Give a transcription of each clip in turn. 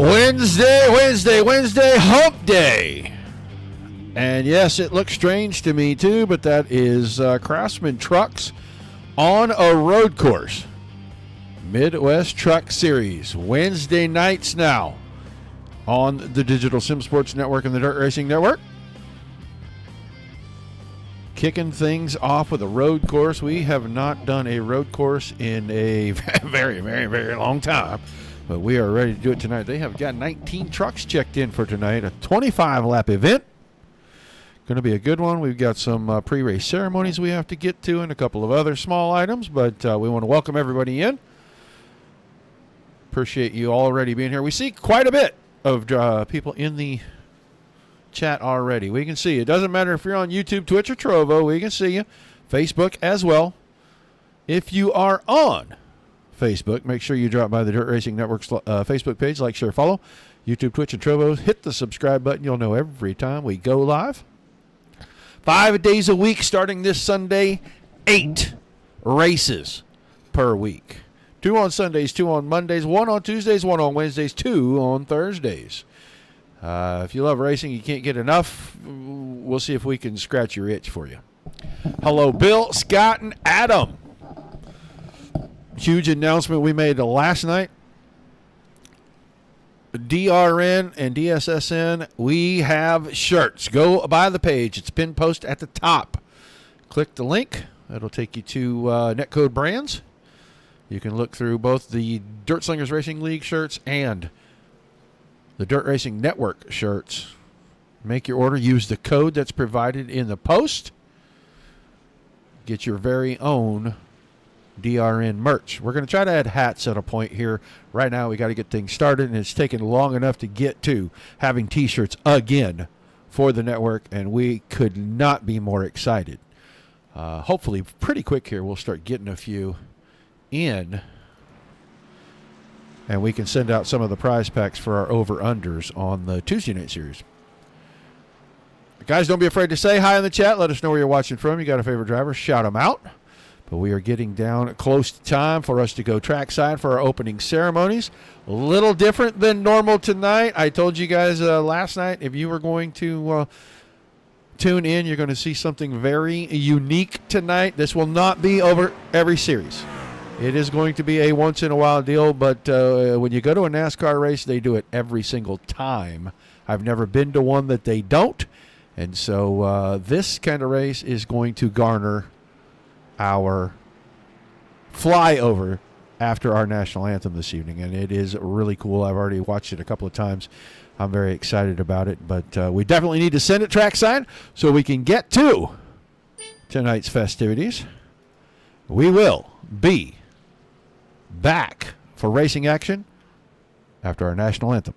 Wednesday, hump day. And yes, it looks strange to me too, but that is Craftsman Trucks on a road course. Midwest Truck Series, Wednesday nights now on the Digital Sim Sports Network and the Dirt Racing Network. Kicking things off with a road course. We have not done a road course in a very, very, very long time, but we are ready to do it tonight. They have got 19 trucks checked in for tonight, a 25-lap event. Going to be a good one. We've got some pre-race ceremonies we have to get to and a couple of other small items, but we want to welcome everybody in. Appreciate you already being here. We see quite a bit of people in the chat already. We can see you. It doesn't matter if you're on YouTube, Twitch, or Trovo. We can see you. Facebook as well. If you are on Facebook, make sure you drop by the Dirt Racing Network's Facebook page, like, share, follow. YouTube, Twitch, and Trovo. Hit the subscribe button. You'll know every time we go live. 5 days a week starting this Sunday. 8 races per week. 2 on Sundays, 2 on Mondays, 1 on Tuesdays, 1 on Wednesdays, 2 on Thursdays. If you love racing, you can't get enough, we'll see if we can scratch your itch for you. Hello, Bill, Scott, and Adam. Huge announcement we made last night. DRN and DSSN, we have shirts. Go by the page. It's pinned post at the top. Click the link. It'll take you to Netcode Brands. You can look through both the Dirt Slingers Racing League shirts and the Dirt Racing Network shirts. Make your order. Use the code that's provided in the post. Get your very own DRN merch. We're going to try to add hats at a point here. Right now, we got to get things started, and it's taken long enough to get to having T-shirts again for the network, and we could not be more excited. Hopefully, pretty quick here, we'll start getting a few in, and we can send out some of the prize packs for our over-unders on the Tuesday night series. Guys, don't be afraid to say hi in the chat. Let us know where you're watching from. You got a favorite driver, shout them out. But we are getting down close to time for us to go trackside for our opening ceremonies. A little different than normal tonight. I told you guys last night, if you were going to tune in, you're going to see something very unique tonight. This will not be over every series. It is going to be a once-in-a-while deal, but when you go to a NASCAR race, they do it every single time. I've never been to one that they don't, and so this kind of race is going to garner our flyover after our national anthem this evening, and it is really cool. I've already watched it a couple of times. I'm very excited about it, but we definitely need to send it trackside so we can get to tonight's festivities. We will be back for racing action after our national anthem.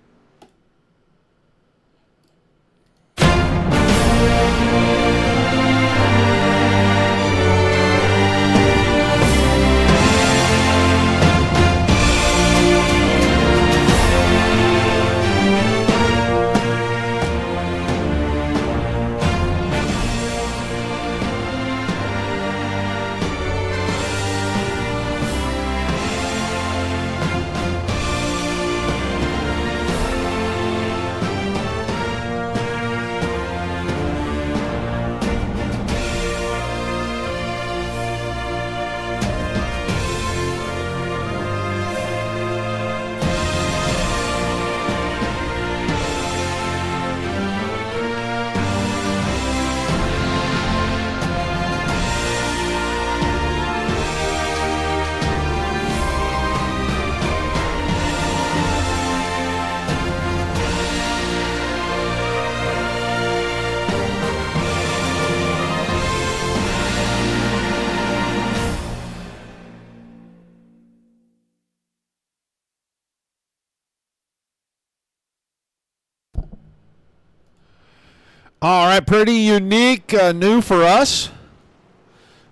All right, pretty unique, new for us.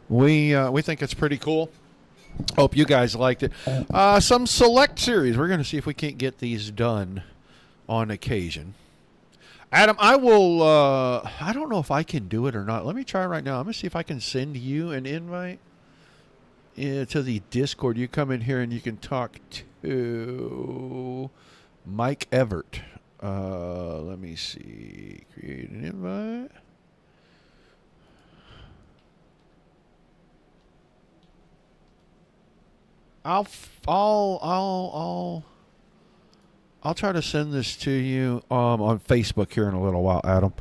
We think it's pretty cool. Hope you guys liked it. Some select series. We're going to see if we can't get these done on occasion. Adam, I will, I don't know if I can do it or not. Let me try right now. I'm going to see if I can send you an invite to the Discord. You come in here and you can talk to Mike Everett. Let me see. Create an invite. I'll try to send this to you on Facebook here in a little while, Adam.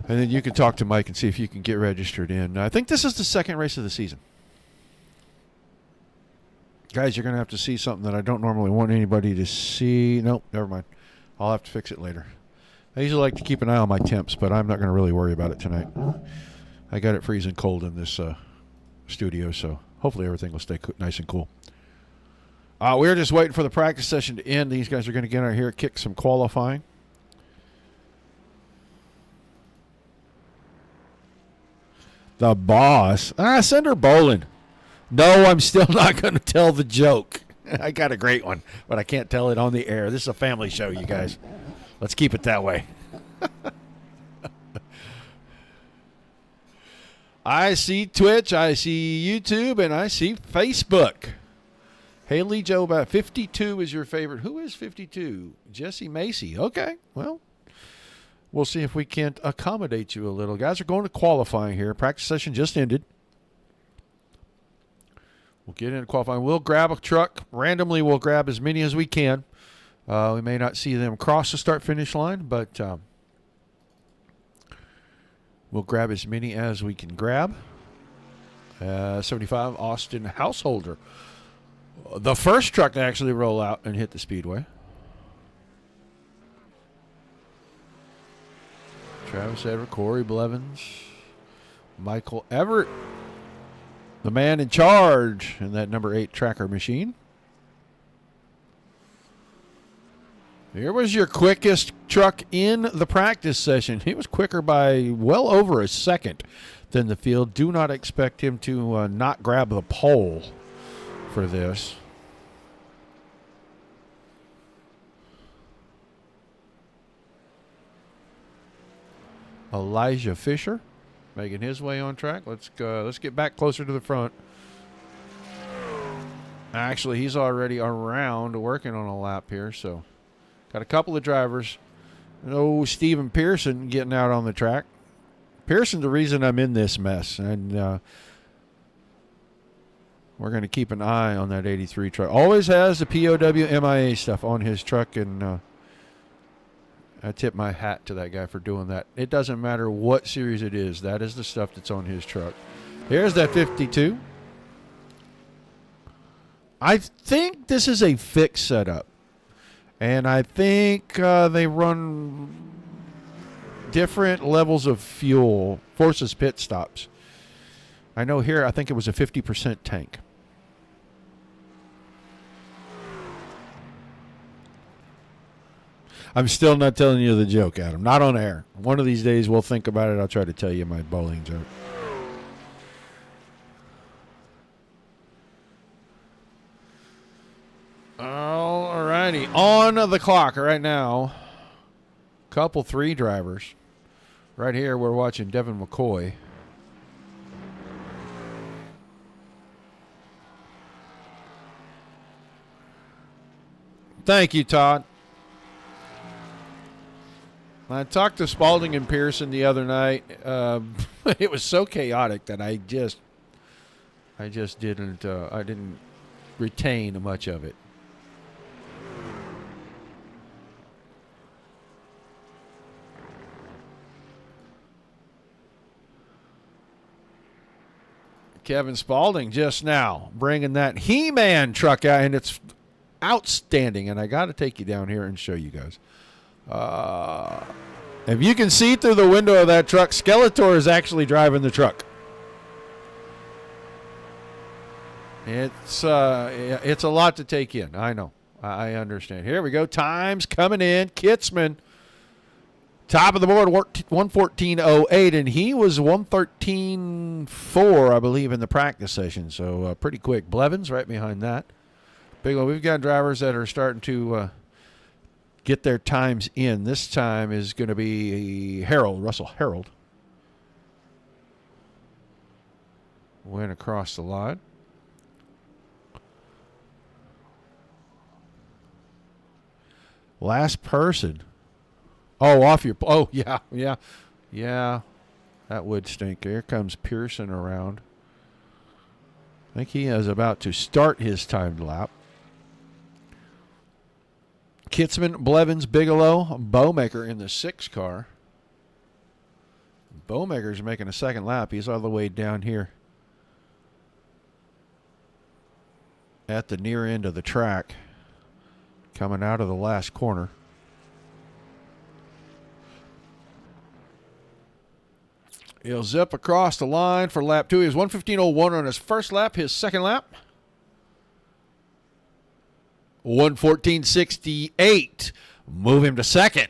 And then you can talk to Mike and see if you can get registered in. I think this is the second race of the season. Guys, you're going to have to see something that I don't normally want anybody to see. Nope, never mind. I'll have to fix it later. I usually like to keep an eye on my temps, but I'm not going to really worry about it tonight. I got it freezing cold in this studio, so hopefully everything will stay nice and cool. We're just waiting for the practice session to end. These guys are going to get out here, kick some qualifying. The boss. Send her bowling. No, I'm still not going to tell the joke. I got a great one, but I can't tell it on the air. This is a family show, you guys. Let's keep it that way. I see Twitch, I see YouTube, and I see Facebook. Haley Joe, about 52 is your favorite. Who is 52? Jesse Macy. Okay, well, we'll see if we can't accommodate you a little. Guys are going to qualifying here. Practice session just ended. We'll get into qualifying. We'll grab a truck. Randomly, we'll grab as many as we can. We may not see them cross the start-finish line, but we'll grab as many as we can grab. 75, Austin Householder. The first truck to actually roll out and hit the speedway. Travis Everett, Corey Blevins, Michael Everett, the man in charge in that number 8 tracker machine. Here was your quickest truck in the practice session. He was quicker by well over a second than the field. Do not expect him to not grab the pole for this. Elijah Fisher making his way on track. Let's get back closer to the front. Actually, he's already around working on a lap here, so got a couple of drivers. Stephen Pearson getting out on the track. Pearson's the reason I'm in this mess, and we're going to keep an eye on that 83 truck. Always has the POW MIA stuff on his truck, and I tip my hat to that guy for doing that. It doesn't matter what series it is. That is the stuff that's on his truck. Here's that 52. I think this is a fixed setup. And I think they run different levels of fuel, forces pit stops. I know here, I think it was a 50% tank. I'm still not telling you the joke, Adam. Not on air. One of these days we'll think about it. I'll try to tell you my bowling joke. All righty. On the clock right now, couple 3 drivers. Right here we're watching Devin McCoy. Thank you, Todd. I talked to Spalding and Pearson the other night. It was so chaotic that I didn't retain much of it. Kevin Spalding just now bringing that He-Man truck out, and it's outstanding. And I got to take you down here and show you guys. If you can see through the window of that truck, Skeletor is actually driving the truck. It's a lot to take in. I know. I understand. Here we go. Times coming in. Kitzman, top of the board, 114.08, and he was 113.4, I believe, in the practice session. So pretty quick. Blevins right behind that. Big one. We've got drivers that are starting to get their times in. This time is going to be Russell Harold. Went across the line. Last person. Oh, off your. Oh, yeah. That would stink. Here comes Pearson around. I think he is about to start his timed lap. Kitzman, Blevins, Bigelow, Bowmaker in the 6 car. Bowmaker's making a second lap. He's all the way down here at the near end of the track, coming out of the last corner. He'll zip across the line for lap 2. He was 1:15.01 on his first lap. His second lap, 1:14.68. Move him to second.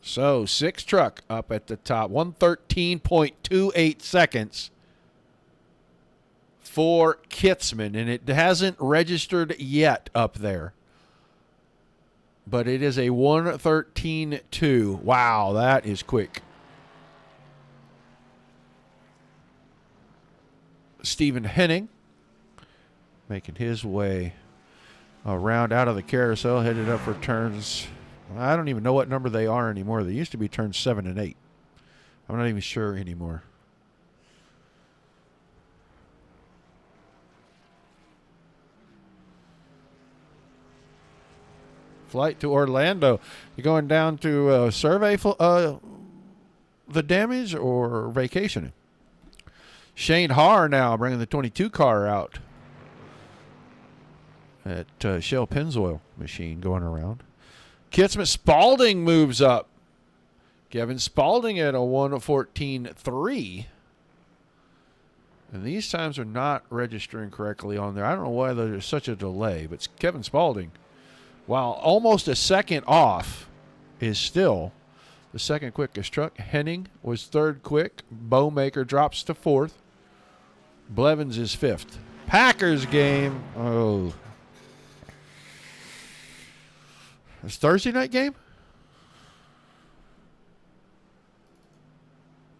So 6 truck up at the top. 1:13.28 seconds for Kitzman. And it hasn't registered yet up there. But it is a 1:13.2. Wow, that is quick. Stephen Henning making his way around out of the carousel, headed up for turns. I don't even know what number they are anymore. They used to be turns 7 and 8. I'm not even sure anymore. Flight to Orlando. You going down to survey the damage or vacationing? Shane Haar now bringing the 22 car out at Shell Pennzoil machine going around. Kitzman Spalding moves up. Kevin Spalding at a 1:14.3. And these times are not registering correctly on there. I don't know why there's such a delay, but Kevin Spalding, while almost a second off, is still the second quickest truck. Henning was third quick. Bowmaker drops to fourth. Blevins is fifth. Packers game. Oh. It's Thursday night game?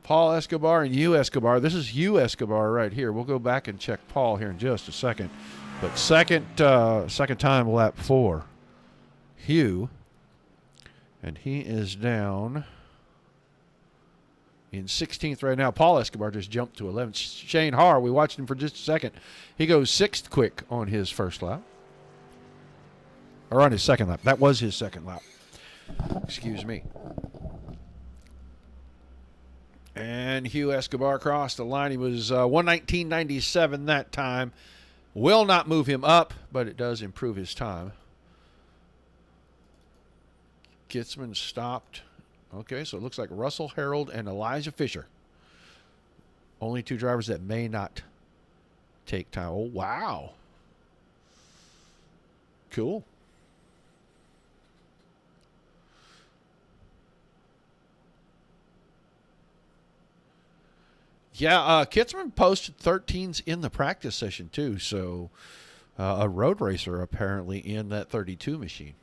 Paul Escobar and Hugh Escobar. This is Hugh Escobar right here. We'll go back and check Paul here in just a second. But second time lap 4. Hugh. And he is down in 16th right now. Paul Escobar just jumped to 11th. Shane Haar, we watched him for just a second. He goes 6th quick on his first lap. Or on his second lap. That was his second lap. Excuse me. And Hugh Escobar crossed the line. He was 1:19.97 that time. Will not move him up, but it does improve his time. Kitzman stopped. Okay, so it looks like Russell Harold and Elijah Fisher. Only 2 drivers that may not take time. Oh, wow. Cool. Yeah, Kitzman posted 13s in the practice session, too. So a road racer apparently in that 32 machine.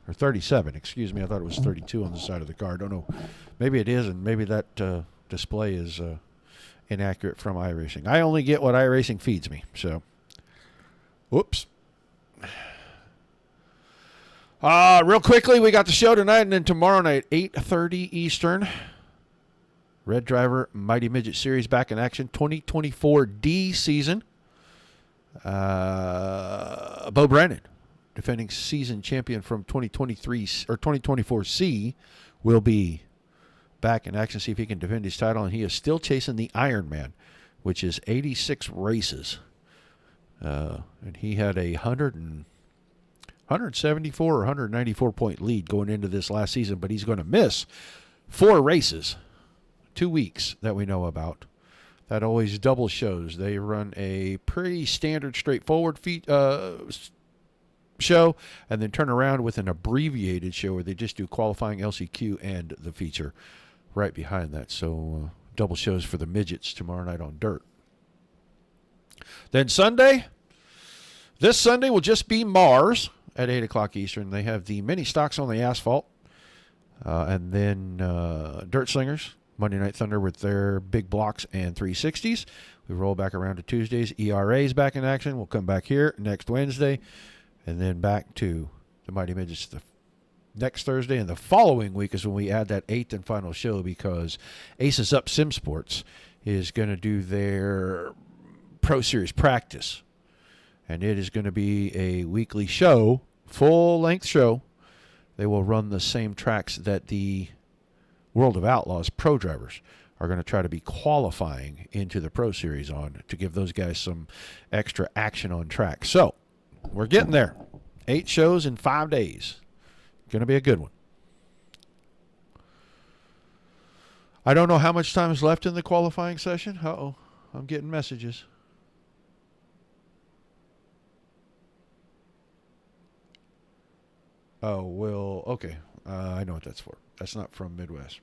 Or 37, excuse me. I thought it was 32 on the side of the car. I don't know. Maybe it is, and maybe that display is inaccurate from iRacing. I only get what iRacing feeds me. So, whoops. Real quickly, we got the show tonight, and then tomorrow night, 8:30 Eastern. Red Driver Mighty Midget Series back in action. 2024 D season. Bo Brennan, defending season champion from 2023 or 2024 C, will be back in action. See if he can defend his title, and he is still chasing the Ironman, which is 86 races. And he had a 174 or 194 point lead going into this last season, but he's going to miss 4 races, 2 weeks that we know about. That always double shows. They run a pretty standard, straightforward show, and then turn around with an abbreviated show where they just do qualifying, LCQ, and the feature right behind that. So double shows for the midgets tomorrow night on dirt. Then Sunday, this Sunday will just be Mars at 8 o'clock Eastern. They have the mini stocks on the asphalt, and then Dirt Slingers, Monday Night Thunder with their big blocks and 360s. We roll back around to Tuesdays. ERA's back in action. We'll come back here next Wednesday. and then back to the Mighty Midgets the next Thursday, and the following week is when we add that 8th and final show, because Aces Up Sim Sports is going to do their Pro Series practice, and it is going to be a weekly show, full-length show. They will run the same tracks that the World of Outlaws pro drivers are going to try to be qualifying into the Pro Series on, to give those guys some extra action on track. So we're getting there. 8 shows in 5 days. Going to be a good one. I don't know how much time is left in the qualifying session. Uh-oh, I'm getting messages. Oh, well, okay. I know what that's for. That's not from Midwest.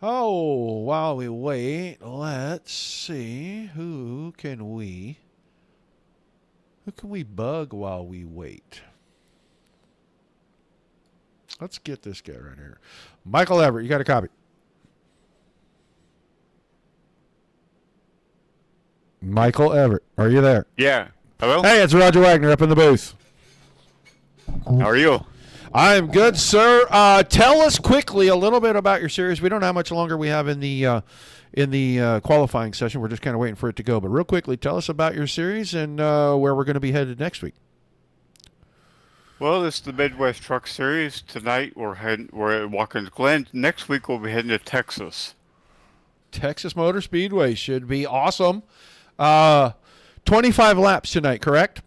Oh, while we wait, let's see. Who can we bug while we wait? Let's get this guy right here. Michael Everett, you got a copy. Michael Everett, are you there? Yeah. Hello? Hey, it's Roger Wagner up in the booth. How are you? I am good, sir. Tell us quickly a little bit about your series. We don't know how much longer we have in the qualifying session. We're just kind of waiting for it to go. But real quickly, tell us about your series and where we're going to be headed next week. Well, this is the Midwest Truck Series. Tonight we're at Watkins Glen. Next week we'll be heading to Texas. Texas Motor Speedway should be awesome. 25 laps tonight, correct?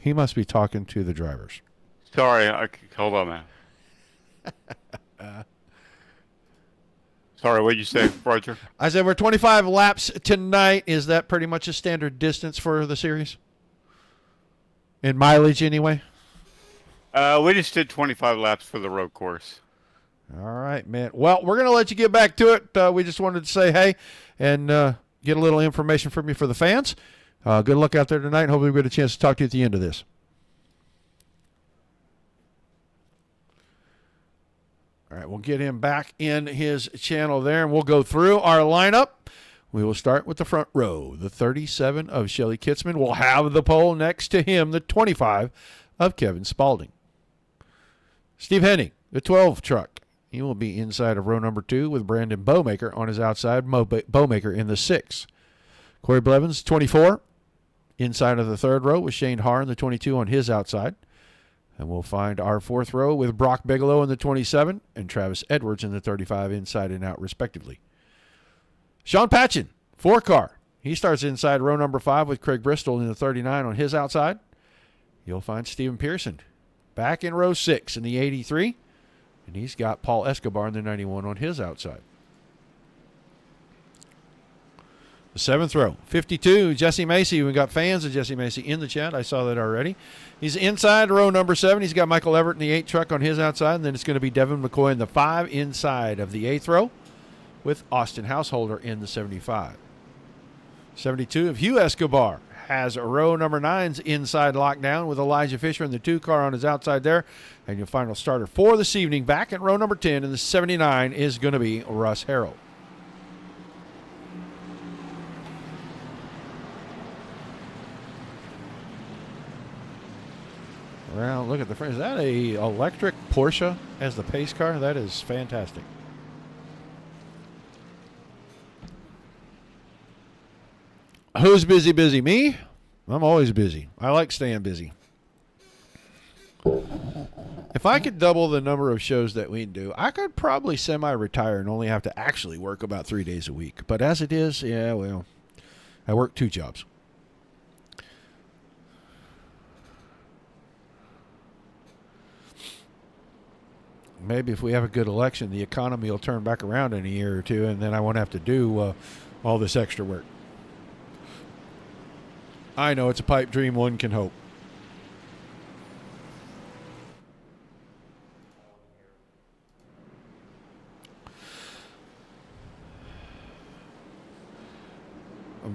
He must be talking to the drivers. Sorry, hold on, man. Sorry, what did you say, Roger? I said we're 25 laps tonight. Is that pretty much a standard distance for the series? In mileage, anyway? We just did 25 laps for the road course. All right, man. Well, we're going to let you get back to it. We just wanted to say hey and get a little information from you for the fans. Good luck out there tonight. Hopefully we get a chance to talk to you at the end of this. All right, we'll get him back in his channel there, and we'll go through our lineup. We will start with the front row. The 37 of Shelly Kitzman will have the pole. Next to him, the 25 of Kevin Spaulding. Steve Henning, the 12 truck. He will be inside of row number 2 with Brandon Bowmaker on his outside, Bowmaker in the 6. Corey Blevins, 24, inside of the 3rd row with Shane Harn, the 22, on his outside. And we'll find our 4th row with Brock Bigelow in the 27 and Travis Edwards in the 35, inside and out, respectively. Sean Patchen, 4-car. He starts inside row number 5 with Craig Bristol in the 39 on his outside. You'll find Stephen Pearson back in row 6 in the 83. And he's got Paul Escobar in the 91 on his outside. The 7th row, 52, Jesse Macy. We've got fans of Jesse Macy in the chat. I saw that already. He's inside row number 7. He's got Michael Everett in the 8 truck on his outside. And then it's going to be Devin McCoy in the 5 inside of the 8th row with Austin Householder in the 75. 72 of Hugh Escobar has row number 9's inside lockdown with Elijah Fisher in the 2-car on his outside there. And your final starter for this evening back at row number 10 in the 79 is going to be Russ Harrell. Well, look at the front. Is that a electric Porsche as the pace car? That is fantastic. Who's busy? Me? I'm always busy. I like staying busy. If I could double the number of shows that we do, I could probably semi-retire and only have to actually work about 3 days a week. But as it is, yeah, well, I work 2 jobs. Maybe if we have a good election, the economy will turn back around in a year or 2, and then I won't have to do all this extra work. I know it's a pipe dream, one can hope.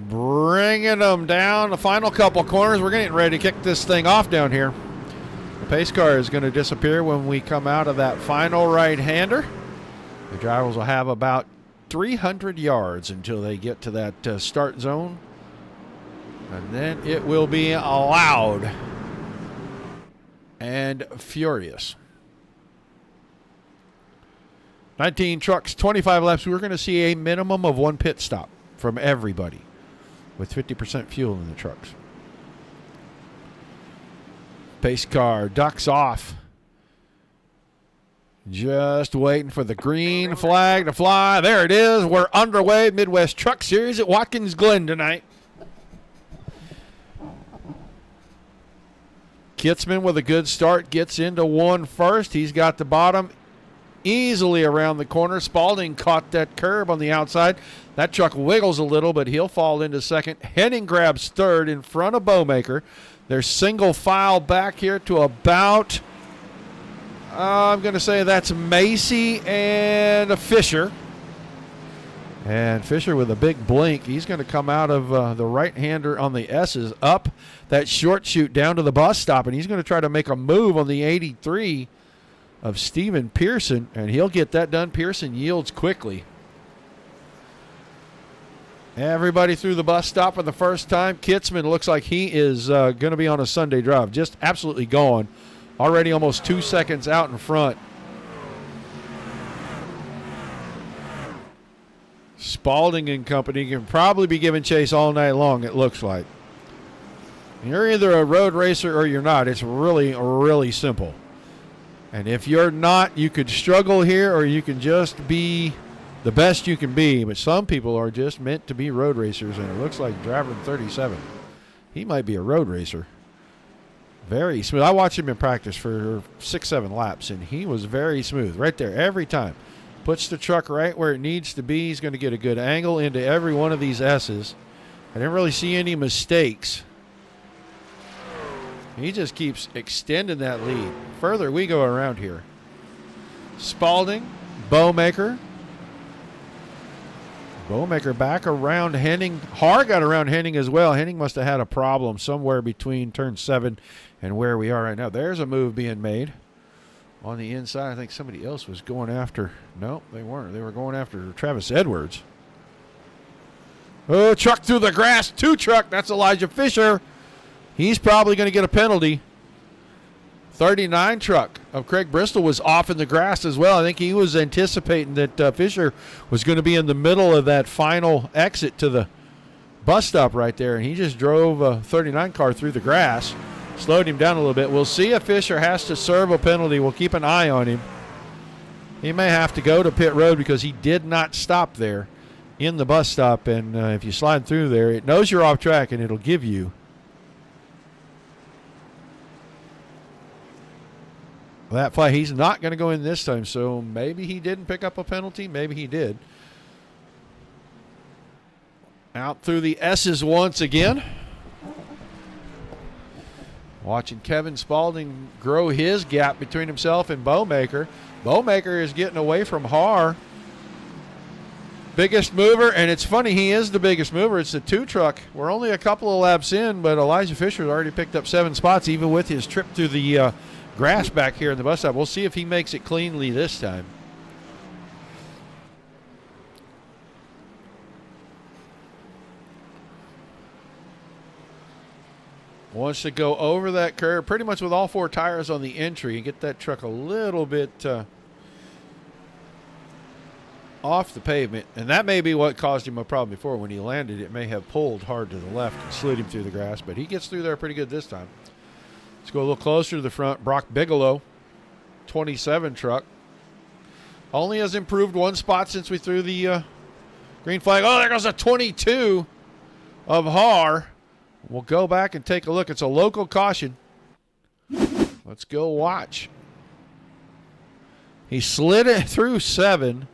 Bringing them down the final couple corners. We're getting ready to kick this thing off down here. The pace car is going to disappear when we come out of that final right-hander. The drivers will have about 300 yards until they get to that start zone And then it will be loud and furious. 19 trucks, 25 laps. We're going to see a minimum of one pit stop from everybody with 50% fuel in the trucks. Pace car ducks off. Just waiting for the green flag to fly. There it is. We're underway. Midwest Truck Series at Watkins Glen tonight. Kitzman with a good start gets into one first. He's got the bottom easily around the corner. Spalding caught that curb on the outside. That truck wiggles a little, but he'll fall into second. Henning grabs third in front of Bowmaker. They're single file back here to about, I'm going to say that's Macy and Fisher. And Fisher with a big blink. He's going to come out of the right-hander on the S's up that short chute down to the bus stop, and he's going to try to make a move on the 83 of Steven Pearson, and he'll get that done. Pearson yields quickly. Everybody through the bus stop for the first time. Kitzman looks like he is going to be on a Sunday drive. Just absolutely gone. Already almost 2 seconds out in front. Spalding and company can probably be giving chase all night long, it looks like. You're either a road racer or you're not. It's really, really simple. And if you're not, you could struggle here or you can just be the best you can be. But some people are just meant to be road racers, and it looks like driver 37. He might be a road racer. Very smooth. I watched him in practice for 6-7 laps, and he was very smooth right there every time. Puts the truck right where it needs to be. He's going to get a good angle into every one of these S's. I didn't really see any mistakes. He just keeps extending that lead. Further we go around here. Spalding, Bowmaker. Bowmaker back around Henning. Har got around Henning as well. Henning must have had a problem somewhere between turn 7 and where we are right now. There's a move being made. On the inside, I think somebody else was going after. No, they weren't. They were going after Travis Edwards. Oh, truck through the grass. 2 truck. That's Elijah Fisher. He's probably going to get a penalty. 39 truck of Craig Bristol was off in the grass as well. I think he was anticipating that Fisher was going to be in the middle of that final exit to the bus stop right there, and he just drove a 39 car through the grass. Slowed him down a little bit. We'll see if Fisher has to serve a penalty. We'll keep an eye on him. He may have to go to pit road because he did not stop there in the bus stop. And if you slide through there, it knows you're off track and it'll give you that flag. He's not going to go in this time, so maybe he didn't pick up a penalty. Maybe he did. Out through the S's once again. Watching Kevin Spalding grow his gap between himself and Bowmaker. Bowmaker is getting away from Har. Biggest mover, and it's funny, he is the biggest mover. It's the 2 truck. We're only a couple of laps in, but Elijah Fisher already picked up 7 spots, even with his trip through the grass back here in the bus stop. We'll see if he makes it cleanly this time. Wants to go over that curve pretty much with all 4 tires on the entry and get that truck a little bit off the pavement. And that may be what caused him a problem before. When he landed, it may have pulled hard to the left and slid him through the grass. But he gets through there pretty good this time. Let's go a little closer to the front. Brock Bigelow, 27 truck. Only has improved 1 spot since we threw the green flag. Oh, there goes a 22 of Har. We'll go back and take a look. It's a local caution. Let's go watch. He slid it through 7.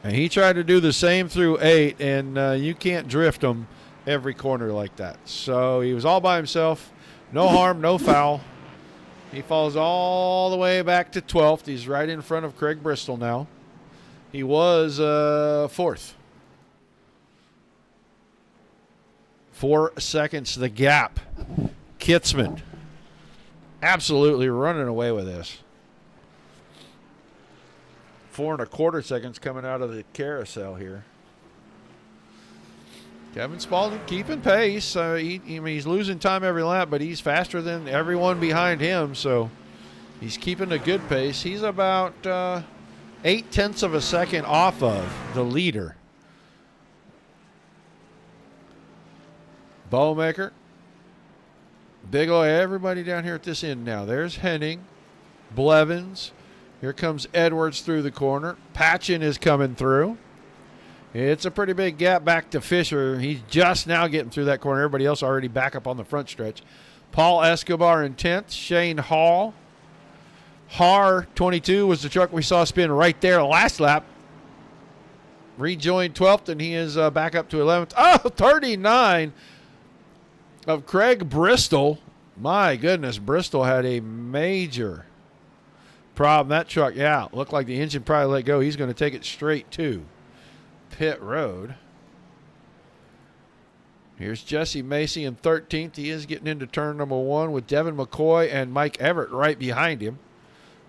And he tried to do the same through 8. And you can't drift them every corner like that. So he was all by himself. No harm, no foul. He falls all the way back to 12th. He's right in front of Craig Bristol now. He was 4th. 4 seconds the gap. Kitzman absolutely running away with this. 4 1/4 seconds coming out of the carousel here. Kevin Spaulding keeping pace. He's losing time every lap, but he's faster than everyone behind him, so he's keeping a good pace. He's about 0.8 of a second off of the leader. Bowmaker, Bigelow, everybody down here at this end now. There's Henning, Blevins. Here comes Edwards through the corner. Patchen is coming through. It's a pretty big gap back to Fisher. He's just now getting through that corner. Everybody else already back up on the front stretch. Paul Escobar in 10th. Shane Hall. Har 22 was the truck we saw spin right there last lap. Rejoined 12th, and he is back up to 11th. Oh, 39 of Craig Bristol. My goodness, Bristol had a major problem. That truck, yeah, looked like the engine probably let go. He's going to take it straight to pit road. Here's Jesse Macy in 13th. He is getting into turn number 1 with Devin McCoy and Mike Everett right behind him.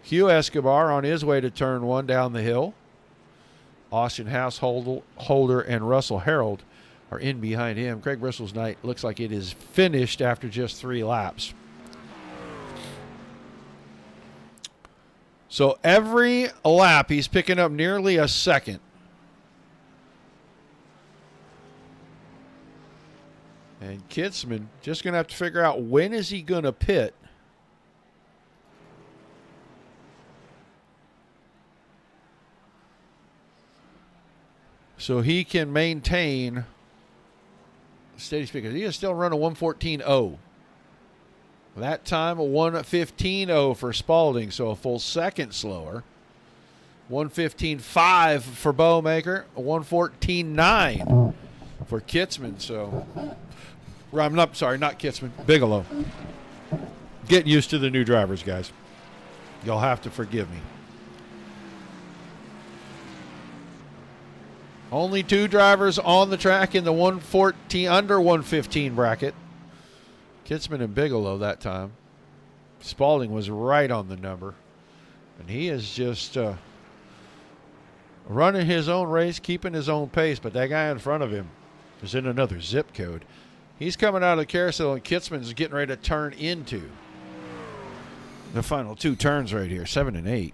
Hugh Escobar on his way to turn 1 down the hill. Austin Householder and Russell Harold are in behind him. Craig Bristol's night looks like it is finished after just 3 laps. So every lap he's picking up nearly a second. And Kitzman just going to have to figure out when is he going to pit. So he can maintain steady speed. He is still running 1:14.0. That time a 1:15.0 for Spaulding, so a full second slower. 1:15.5 for Bowmaker, a 1:14.9 for Kitzman. So I'm not sorry, not Kitzman, Bigelow. Getting used to the new drivers, guys. You'll have to forgive me. Only 2 drivers on the track in the 1:14 under 1:15 bracket. Kitzman and Bigelow that time. Spaulding was right on the number. And he is just running his own race, keeping his own pace. But that guy in front of him is in another zip code. He's coming out of the carousel, and Kitzman's getting ready to turn into the final 2 turns right here, 7 and 8.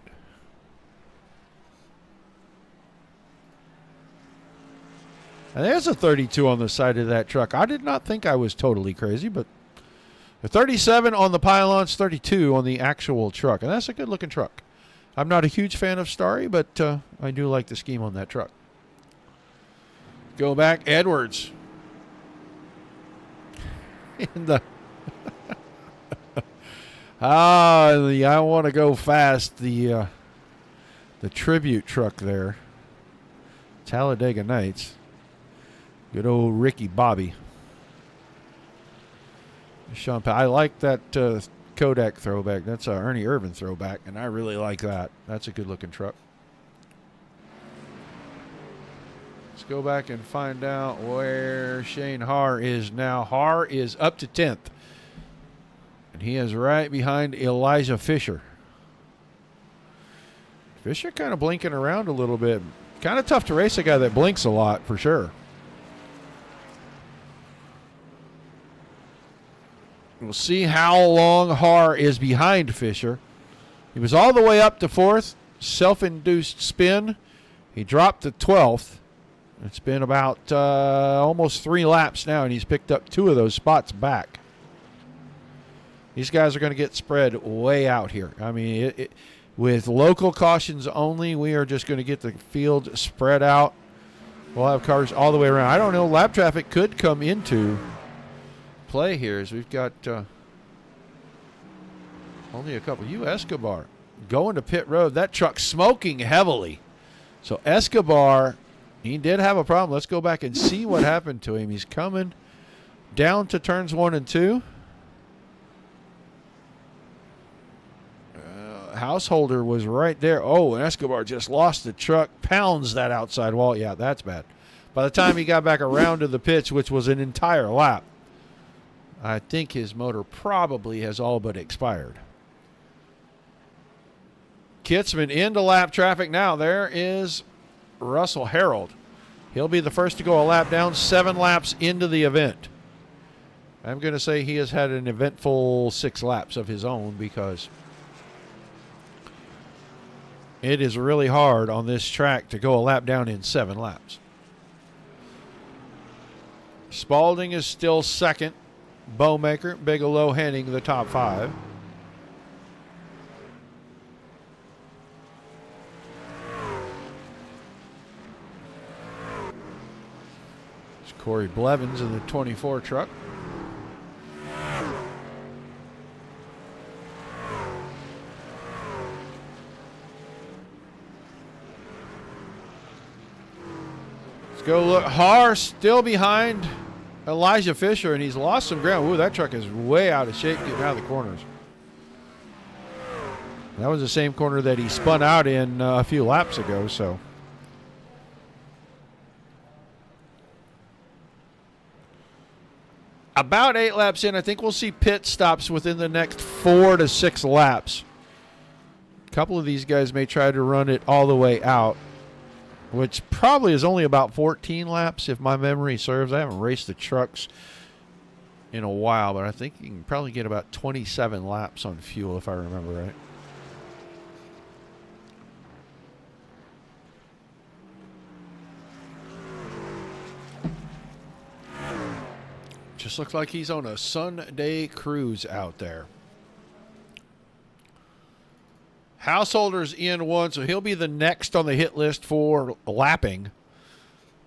And there's a 32 on the side of that truck. I did not think I was totally crazy, but the 37 on the pylons, 32 on the actual truck. And that's a good-looking truck. I'm not a huge fan of Starry, but I do like the scheme on that truck. Go back, Edwards. In the I want to go fast. The tribute truck there. Talladega Nights. Good old Ricky Bobby. Sean, I like that Kodak throwback. That's a Ernie Irvan throwback, and I really like that. That's a good-looking truck. Let's go back and find out where Shane Har is now. Har is up to 10th, and he is right behind Elijah Fisher. Fisher kind of blinking around a little bit. Kind of tough to race a guy that blinks a lot, for sure. We'll see how long Har is behind Fisher. He was all the way up to 4th, self-induced spin. He dropped to 12th. It's been about almost 3 laps now, and he's picked up 2 of those spots back. These guys are going to get spread way out here. I mean, with local cautions only, we are just going to get the field spread out. We'll have cars all the way around. I don't know. Lap traffic could come into play here as we've got only a couple. Escobar going to pit road. That truck smoking heavily. So Escobar, he did have a problem. Let's go back and see what happened to him. He's coming down to turns 1 and 2. Householder was right there. Oh, and Escobar just lost the truck, pounds that outside wall. Yeah, that's bad. By the time he got back around to the pitch, which was an entire lap, I think his motor probably has all but expired. Kitzman into lap traffic now. There is Russell Harold. He'll be the first to go a lap down, 7 laps into the event. I'm going to say he has had an eventful 6 laps of his own because it is really hard on this track to go a lap down in 7 laps. Spalding is still second. Bowmaker, Bigelow heading the top 5. It's Corey Blevins in the 24 truck. Let's go look. Haar still behind Elijah Fisher, and he's lost some ground. Ooh, that truck is way out of shape getting out of the corners. That was the same corner that he spun out in a few laps ago, so. About 8 laps in, I think we'll see pit stops within the next 4 to 6 laps. A couple of these guys may try to run it all the way out, which probably is only about 14 laps if my memory serves. I haven't raced the trucks in a while, but I think you can probably get about 27 laps on fuel if I remember right. Just looks like he's on a Sunday cruise out there. Householder's in 1, so he'll be the next on the hit list for lapping.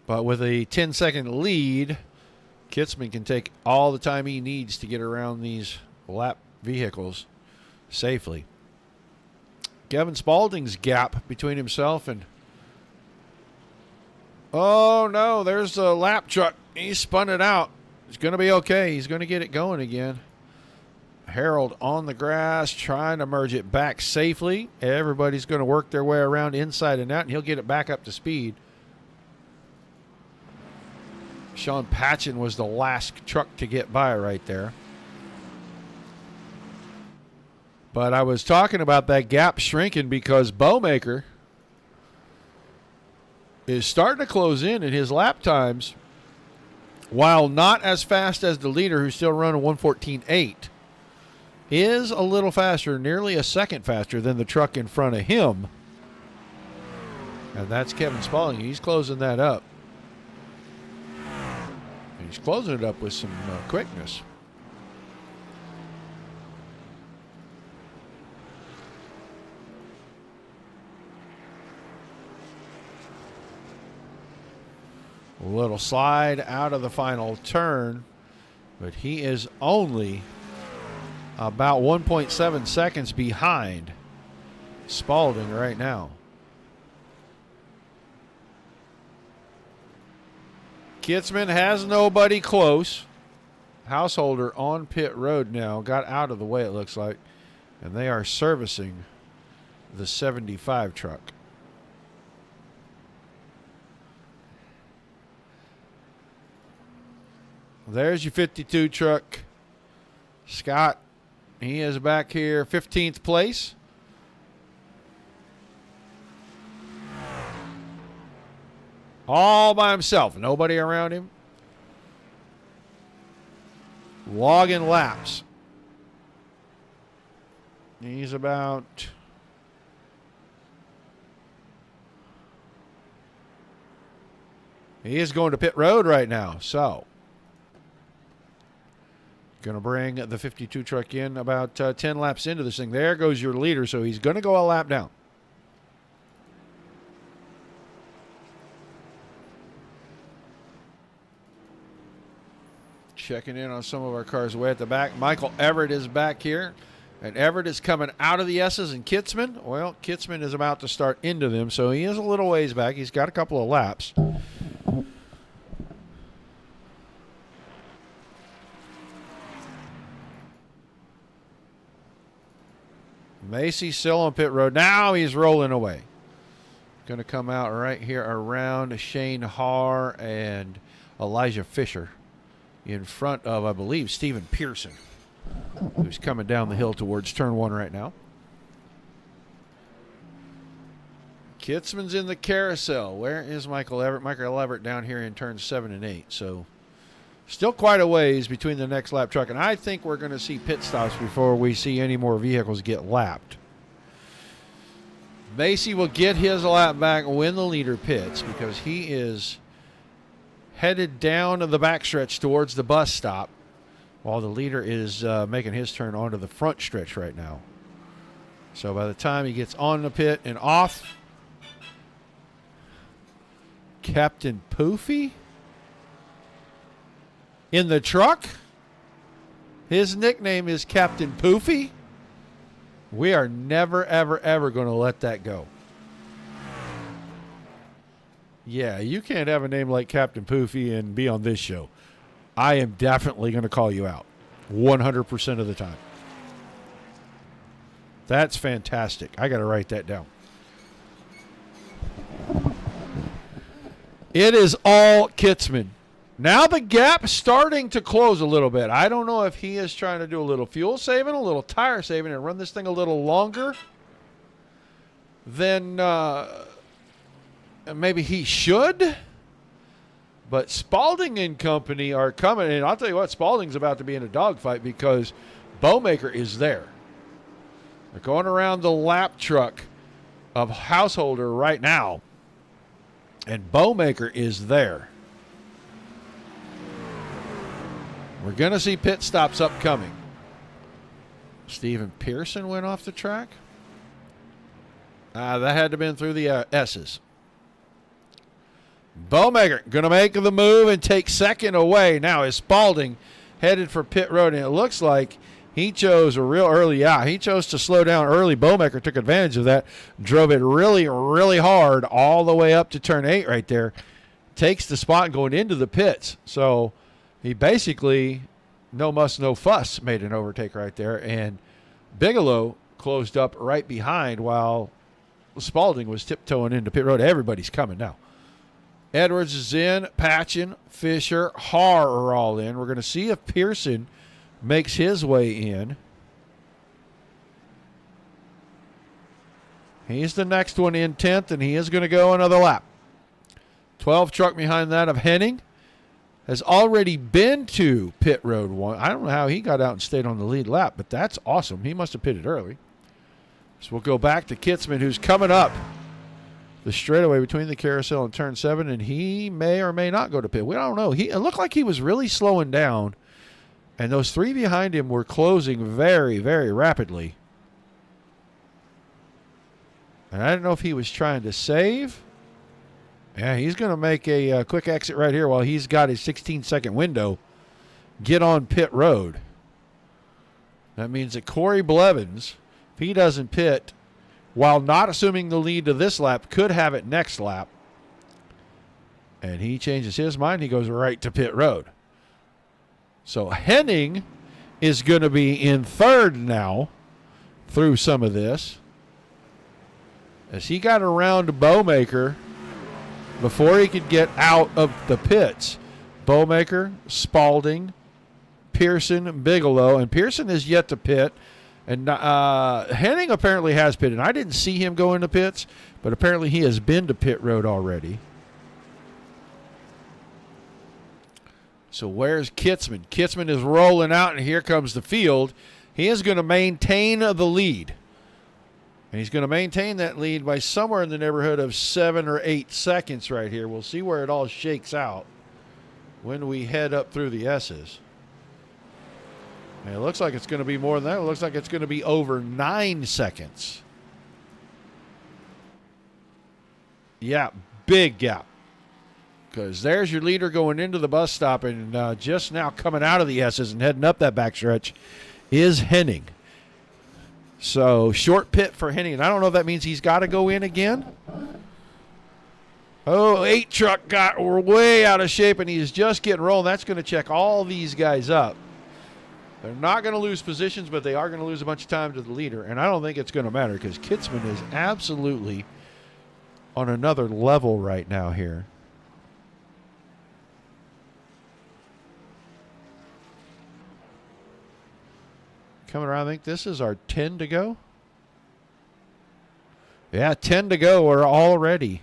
But with a 10-second lead, Kitzman can take all the time he needs to get around these lap vehicles safely. Kevin Spalding's gap between himself and... Oh, no, there's a lap truck. He spun it out. It's going to be okay. He's going to get it going again. Harold on the grass, trying to merge it back safely. Everybody's going to work their way around inside and out, and he'll get it back up to speed. Sean Patchen was the last truck to get by right there. But I was talking about that gap shrinking because Bowmaker is starting to close in his lap times, while not as fast as the leader, who's still running 1:14.8, is a little faster, nearly a second faster than the truck in front of him. And that's Kevin Spalding. He's closing that up. And he's closing it up with some quickness. A little slide out of the final turn, but he is only about 1.7 seconds behind Spalding right now. Kitzman has nobody close. Householder on pit road now, got out of the way it looks like, and they are servicing the 75 truck. There's your 52 truck. Scott, he is back here, 15th place. All by himself, nobody around him. Logging laps. He's about... He is going to pit road right now, so... Going to bring the 52 truck in about 10 laps into this thing. There goes your leader, so he's going to go a lap down. Checking in on some of our cars way at the back. Michael Everett is back here. And Everett is coming out of the S's, and Kitzman, well, Kitzman is about to start into them, so he is a little ways back. He's got a couple of laps. Macy still on pit road. Now he's rolling away. Going to come out right here around Shane Haar and Elijah Fisher in front of, I believe, Stephen Pearson, who's coming down the hill towards turn 1 right now. Kitzman's in the carousel. Where is Michael Everett? Michael Everett down here in turns 7 and 8. So still quite a ways between the next lap truck. And I think we're going to see pit stops before we see any more vehicles get lapped. Macy will get his lap back when the leader pits because he is headed down to the backstretch towards the bus stop while the leader is making his turn onto the front stretch right now. So by the time he gets on the pit and off, Captain Poofy in the truck. His nickname is Captain Poofy. We are never, ever, ever going to let that go. Yeah, you can't have a name like Captain Poofy and be on this show. I am definitely going to call you out 100% of the time. That's fantastic. I got to write that down. It is all Kitzman. Now the gap's starting to close a little bit. I don't know if he is trying to do a little fuel saving, a little tire saving, and run this thing a little longer than maybe he should. But Spalding and company are coming, and I'll tell you what, Spalding's about to be in a dogfight because Bowmaker is there. They're going around the lap truck of Householder right now, and Bowmaker is there. We're going to see pit stops upcoming. Stephen Pearson went off the track. That had to have been through the S's. Bowmaker going to make the move and take second away. Now is Spalding headed for pit road, and it looks like he chose a real early out. He chose to slow down early. Bowmaker took advantage of that, drove it really, really hard all the way up to turn 8 right there. Takes the spot going into the pits. So he basically, no muss, no fuss, made an overtake right there. And Bigelow closed up right behind while Spalding was tiptoeing into pit road. Everybody's coming now. Edwards is in. Patchen, Fisher, Haar are all in. We're going to see if Pearson makes his way in. He's the next one in 10th, and he is going to go another lap. 12 truck behind that of Henning has already been to pit road 1. I don't know how he got out and stayed on the lead lap, but that's awesome. He must have pitted early. So we'll go back to Kitzman, who's coming up the straightaway between the carousel and turn 7, and he may or may not go to pit. We don't know. It looked like he was really slowing down, and those 3 behind him were closing very, very rapidly. And I don't know if he was trying to save. Yeah, he's going to make a quick exit right here while he's got his 16-second window. Get on pit road. That means that Corey Blevins, if he doesn't pit, while not assuming the lead to this lap, could have it next lap. And he changes his mind. He goes right to pit road. So Henning is going to be in 3rd now through some of this, as he got around Bowmaker before he could get out of the pits. Bowmaker, Spalding, Pearson, Bigelow, and Pearson is yet to pit. And Henning apparently has pitted. I didn't see him go into pits, but apparently he has been to pit road already. So where's Kitzman? Kitzman is rolling out, and here comes the field. He is going to maintain the lead. And he's going to maintain that lead by somewhere in the neighborhood of 7 or 8 seconds right here. We'll see where it all shakes out when we head up through the S's. And it looks like it's going to be more than that. It looks like it's going to be over 9 seconds. Yeah, big gap. Because there's your leader going into the bus stop, and just now coming out of the S's and heading up that backstretch is Henning. So short pit for Henning, and I don't know if that means he's got to go in again. Oh, 8 truck got way out of shape, and he's just getting rolling. That's going to check all these guys up. They're not going to lose positions, but they are going to lose a bunch of time to the leader, and I don't think it's going to matter because Kitzman is absolutely on another level right now here. Coming around, I think this is our 10 to go. Yeah, 10 to go. We're already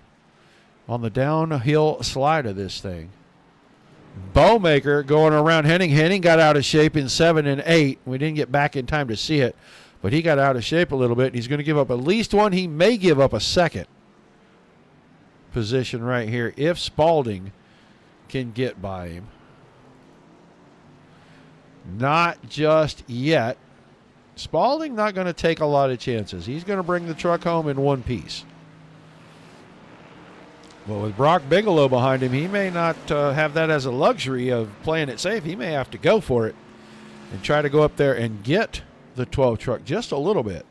on the downhill slide of this thing. Bowmaker going around Henning. Henning got out of shape in 7 and 8. We didn't get back in time to see it, but he got out of shape a little bit. He's going to give up at least one. He may give up a second position right here if Spalding can get by him. Not just yet. Spalding not going to take a lot of chances. He's going to bring the truck home in one piece. But with Brock Bigelow behind him, he may not have that as a luxury of playing it safe. He may have to go for it and try to go up there and get the 12 truck just a little bit.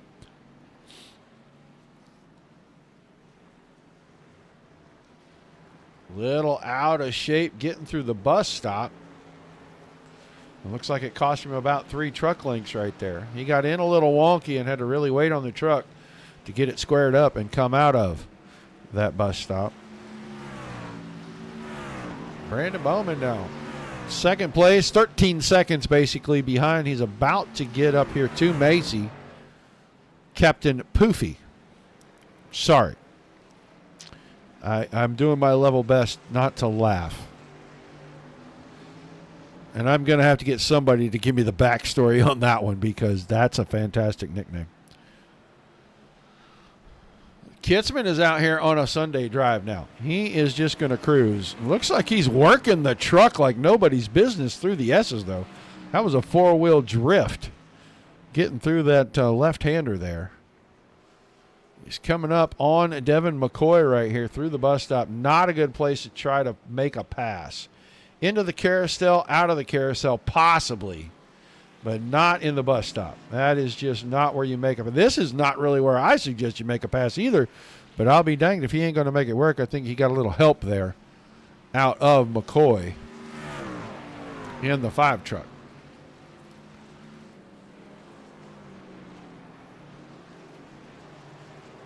Little out of shape getting through the bus stop. It looks like it cost him about 3 truck lengths right there. He got in a little wonky and had to really wait on the truck to get it squared up and come out of that bus stop. Brandon Bowman now. Second place, 13 seconds basically behind. He's about to get up here to Macy. Captain Poofy. Sorry. I'm doing my level best not to laugh. And I'm going to have to get somebody to give me the backstory on that one because that's a fantastic nickname. Kitzman is out here on a Sunday drive now. He is just going to cruise. Looks like he's working the truck like nobody's business through the S's, though. That was a 4-wheel drift getting through that left-hander there. He's coming up on Devin McCoy right here through the bus stop. Not a good place to try to make a pass. Into the carousel, out of the carousel, possibly, but not in the bus stop. That is just not where you make a pass. This is not really where I suggest you make a pass either, but I'll be danged if he ain't going to make it work. I think he got a little help there out of McCoy in the 5 truck.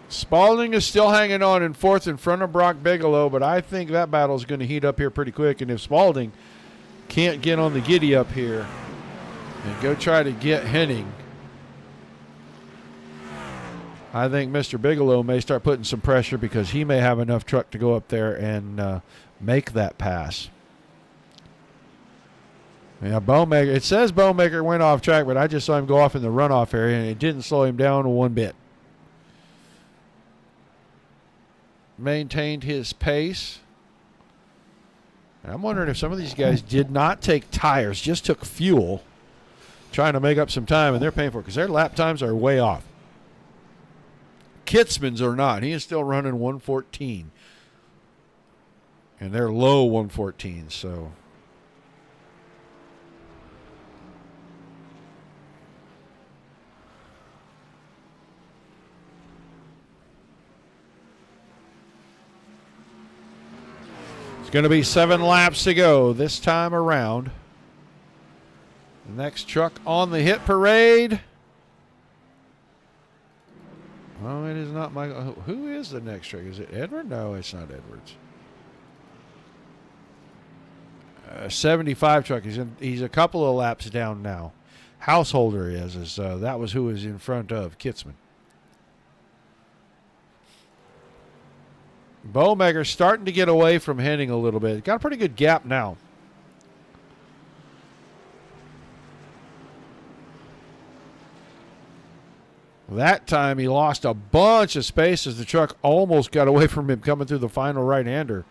Spalding is still hanging on in 4th in front of Brock Bigelow, but I think that battle is going to heat up here pretty quick. And if Spalding can't get on the giddy up here and go try to get Henning, I think Mr. Bigelow may start putting some pressure because he may have enough truck to go up there and make that pass. Yeah, Bowmaker. It says Bowmaker went off track, but I just saw him go off in the runoff area, and it didn't slow him down one bit. Maintained his pace. I'm wondering if some of these guys did not take tires, just took fuel, trying to make up some time, and they're paying for it because their lap times are way off. Kitzman's are not. He is still running 114. And they're low 114, so. Going to be 7 laps to go this time around. The next truck on the hit parade. Oh, it is not Michael. Who is the next truck? Is it Edward? No, it's not Edwards. 75 truck. He's a couple of laps down now. Householder is that was who was in front of Kitzman. Bowmaker starting to get away from Henning a little bit. Got a pretty good gap now. That time he lost a bunch of space as the truck almost got away from him coming through the final right-hander.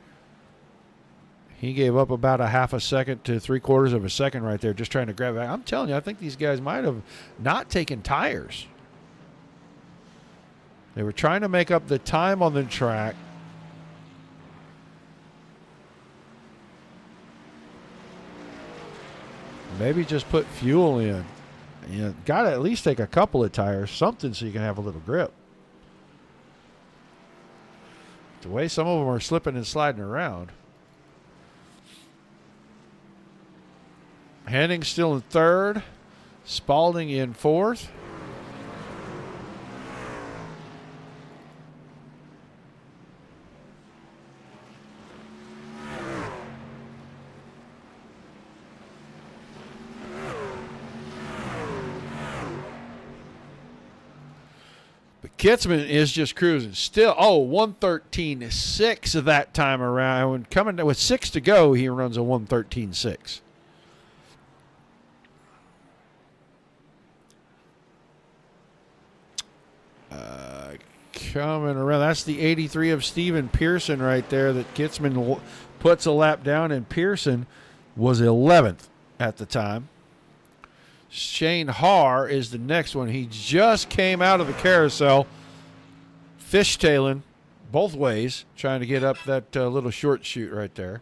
He gave up about a half a second to 3/4 of a second right there just trying to grab it. I'm telling you, I think these guys might have not taken tires. They were trying to make up the time on the track. Maybe just put fuel in. You got to at least take a couple of tires, something so you can have a little grip. The way some of them are slipping and sliding around. Henning still in 3rd. Spalding in 4th. Kitzman is just cruising. Still, 113.6 that time around. When coming with 6 to go, he runs a 113.6. Coming around, that's the 83 of Steven Pearson right there that Kitzman puts a lap down, and Pearson was 11th at the time. Shane Haar is the next one. He just came out of the carousel, fishtailing both ways, trying to get up that little short chute right there.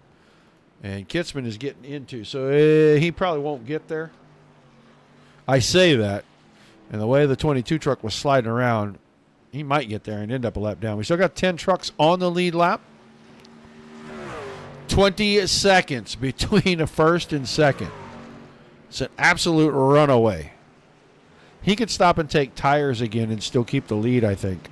And Kitzman is getting into, so he probably won't get there. I say that, and the way the 22 truck was sliding around, he might get there and end up a lap down. We still got 10 trucks on the lead lap. 20 seconds between a first and second. It's an absolute runaway. He could stop and take tires again and still keep the lead, I think.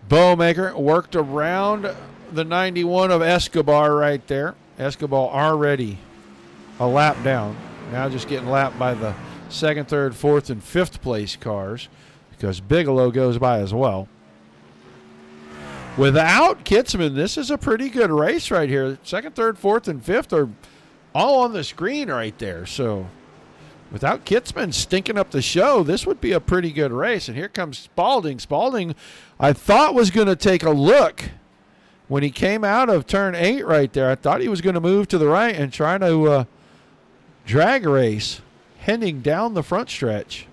Bowmaker worked around the 91 of Escobar right there. Escobar already a lap down. Now just getting lapped by the second, third, fourth, and fifth place cars because Bigelow goes by as well. Without Kitzman, this is a pretty good race right here. Second, third, fourth, and fifth are all on the screen right there. So without Kitzman stinking up the show, this would be a pretty good race. And here comes Spalding. Spalding, I thought, was going to take a look when he came out of turn 8 right there. I thought he was going to move to the right and try to drag race heading down the front stretch.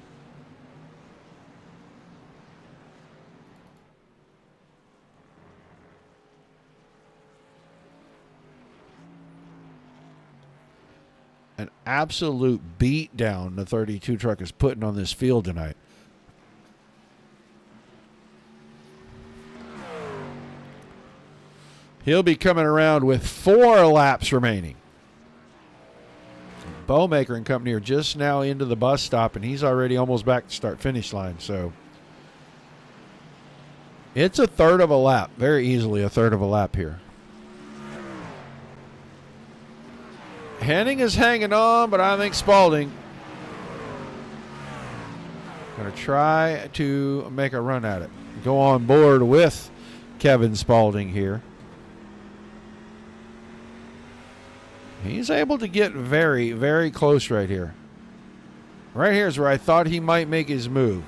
An absolute beatdown the 32 truck is putting on this field tonight. He'll be coming around with 4 laps remaining. Bowmaker and company are just now into the bus stop, and he's already almost back to start-finish line. So it's a third of a lap, very easily a third of a lap here. Henning is hanging on, but I think Spalding going to try to make a run at it. Go on board with Kevin Spalding here. He's able to get very, very close right here. Right here is where I thought he might make his move.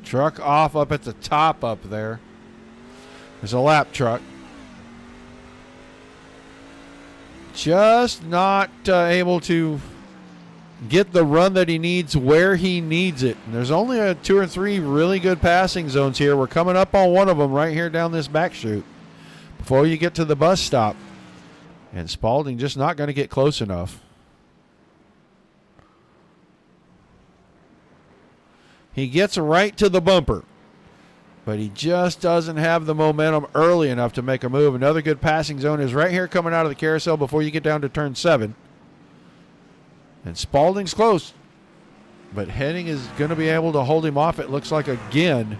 Truck off up at the top up there. There's a lap truck. Just not able to get the run that he needs where he needs it. And there's only 2 or 3 really good passing zones here. We're coming up on one of them right here down this back chute before you get to the bus stop. And Spalding just not going to get close enough. He gets right to the bumper, but he just doesn't have the momentum early enough to make a move. Another good passing zone is right here coming out of the carousel before you get down to turn 7. And Spalding's close, but Henning is going to be able to hold him off, it looks like, again.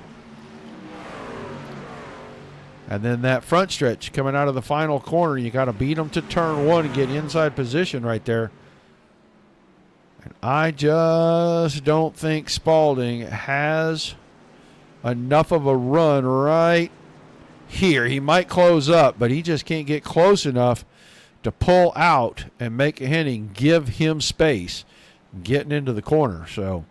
And then that front stretch coming out of the final corner, you got to beat him to turn 1 and get inside position right there. And I just don't think Spalding has enough of a run right here. He might close up, but he just can't get close enough to pull out and make Henning give him space getting into the corner. So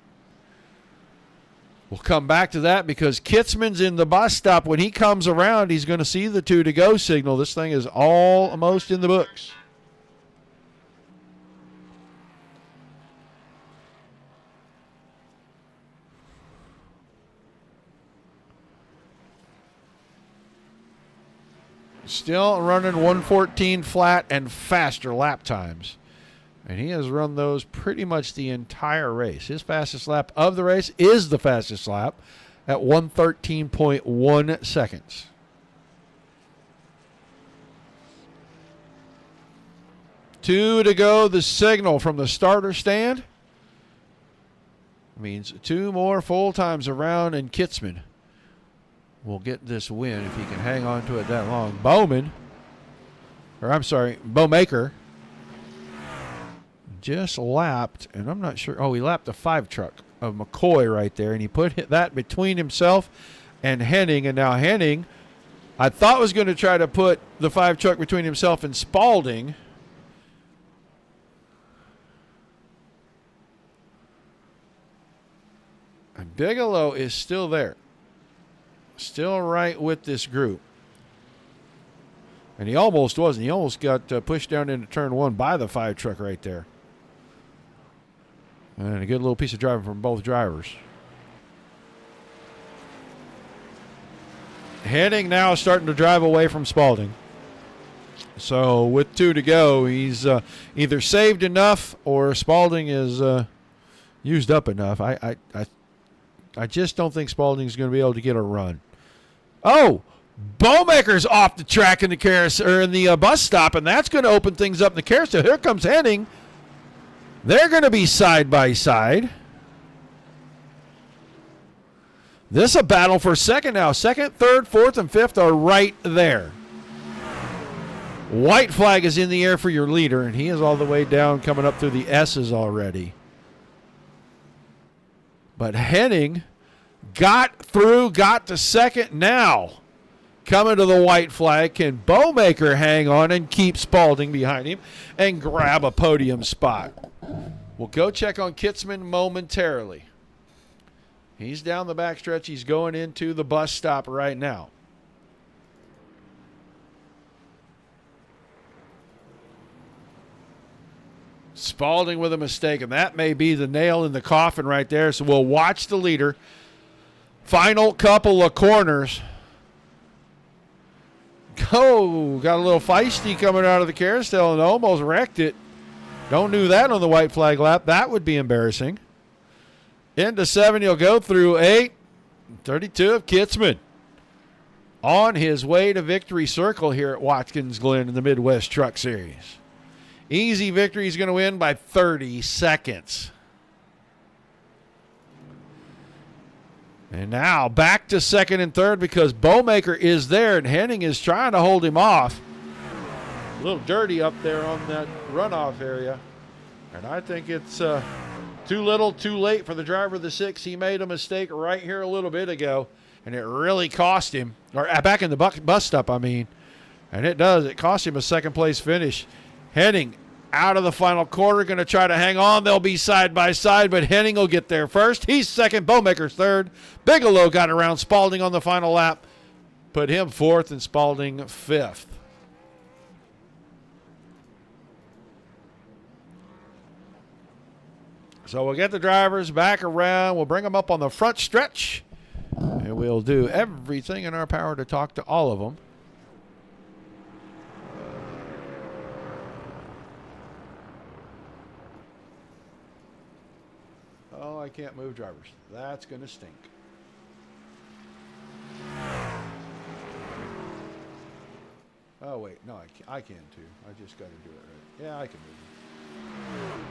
we'll come back to that because Kitzman's in the bus stop. When he comes around, he's going to see the 2 to go signal. This thing is almost in the books. Still running 114 flat and faster lap times. And he has run those pretty much the entire race. His fastest lap of the race is the fastest lap at 113.1 seconds. Two to go, the signal from the starter stand. Means 2 more full times around, and Kitzman will get this win if he can hang on to it that long. Bowmaker just lapped, and I'm not sure. Oh, he lapped the 5 truck of McCoy right there, and he put that between himself and Henning. And now Henning, I thought, was going to try to put the 5 truck between himself and Spalding. And Bigelow is still there. Still right with this group. And he almost wasn't. He almost got pushed down into turn 1 by the 5 truck right there. And a good little piece of driving from both drivers. Henning now starting to drive away from Spalding. So with 2 to go, he's either saved enough or Spalding is used up enough. I just don't think Spalding's going to be able to get a run. Oh, Bowmaker's off the track in the carousel, or in the bus stop, and that's going to open things up in the carousel. Here comes Henning. They're going to be side by side. This is a battle for second now. Second, third, fourth, and fifth are right there. White flag is in the air for your leader, and he is all the way down, coming up through the S's already. But Henning got through, got to second now. Coming to the white flag, can Bowmaker hang on and keep Spalding behind him and grab a podium spot? We'll go check on Kitzman momentarily. He's down the backstretch. He's going into the bus stop right now. Spalding with a mistake, and that may be the nail in the coffin right there. So we'll watch the leader. Final couple of corners. Oh, got a little feisty coming out of the carousel and almost wrecked it. Don't do that on the white flag lap. That would be embarrassing. Into 7, he'll go through 8. 32 of Kitzman. On his way to victory circle here at Watkins Glen in the Midwest Truck Series. Easy victory. He's going to win by 30 seconds. And now back to second and third because Bowmaker is there and Henning is trying to hold him off. A little dirty up there on that runoff area. And I think it's too little, too late for the driver of the 6. He made a mistake right here a little bit ago, and it really cost him. Or back in the bus stop, I mean. And it does. It cost him a second-place finish. Henning out of the final quarter, going to try to hang on. They'll be side by side, but Henning will get there first. He's second. Bowmaker's third. Bigelow got around Spalding on the final lap. Put him fourth and Spalding fifth. So we'll get the drivers back around. We'll bring them up on the front stretch, and we'll do everything in our power to talk to all of them. Oh, I can't move drivers. That's going to stink. Oh, wait. No, I can too. I just got to do it right. Yeah, I can move them.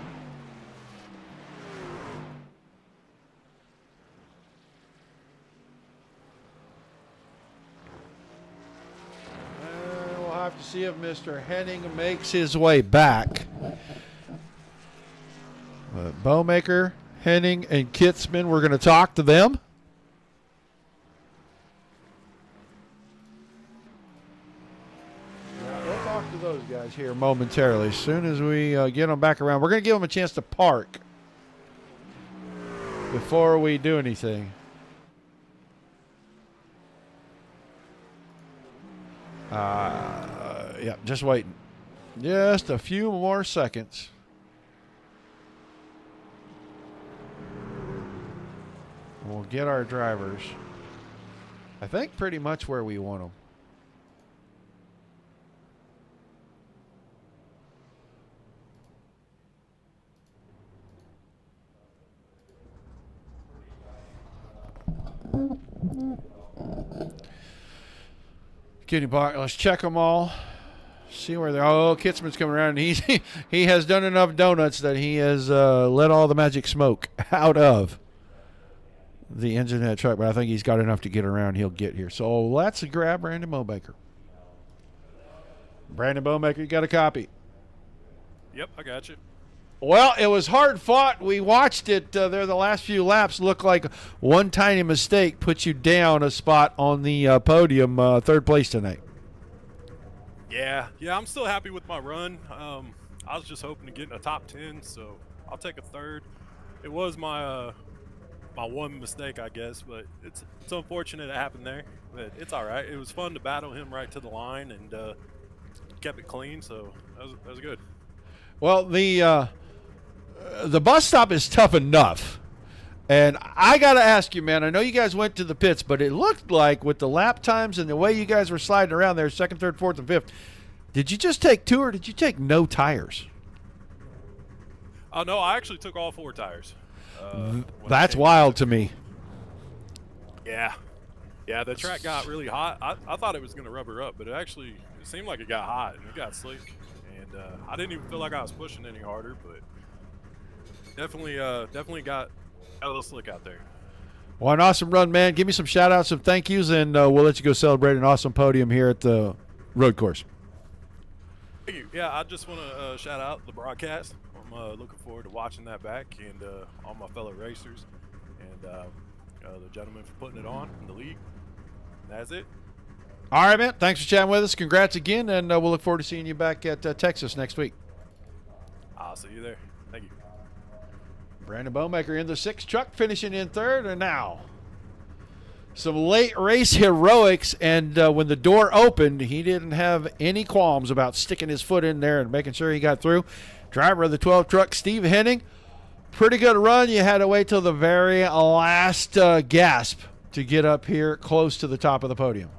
We'll have to see if Mr. Henning makes his way back. Bowmaker, Henning, and Kitzman, we're going to talk to them. We'll talk to those guys here momentarily. As soon as we get them back around, we're going to give them a chance to park before we do anything. Yeah, just waiting. Just a few more seconds. We'll get our drivers, I think, pretty much where we want them. Kitty Park, let's check them all. See where they're. Oh, Kitzman's coming around. And he has done enough donuts that he has let all the magic smoke out of the engine of that truck, but I think he's got enough to get around. He'll get here. So let's grab Brandon Bowmaker. Brandon Bowmaker, you got a copy. Yep, I got you. Well, it was hard fought. We watched it there. The last few laps looked like one tiny mistake put you down a spot on the podium, third place tonight. Yeah, I'm still happy with my run. I was just hoping to get in a top 10, so I'll take a third. It was my my one mistake, I guess, but it's unfortunate it happened there. But it's all right. It was fun to battle him right to the line and kept it clean, so that was good. Well, the bus stop is tough enough. And I got to ask you, man, I know you guys went to the pits, but it looked like with the lap times and the way you guys were sliding around there, second, third, fourth, and fifth, did you just take 2 or did you take no tires? Oh, no, I actually took all 4 tires. That's wild to me. Yeah, the track got really hot. I thought it was going to rubber up, but it seemed like it got hot and it got slick. And I didn't even feel like I was pushing any harder, but definitely got a little slick out there. Well, an awesome run, man. Give me some shout-outs, some thank yous, and we'll let you go celebrate an awesome podium here at the road course. Thank you. Yeah, I just want to shout out the broadcast. I'm looking forward to watching that back, and all my fellow racers, and the gentleman for putting it on in the league. And that's it. All right, man. Thanks for chatting with us. Congrats again, and we'll look forward to seeing you back at Texas next week. I'll see you there. Thank you. Brandon Bowmaker in the 6th truck, finishing in 3rd, and now some late race heroics, and when the door opened, he didn't have any qualms about sticking his foot in there and making sure he got through. Driver of the 12 truck, Steve Henning, pretty good run. You had to wait till the very last gasp to get up here close to the top of the podium.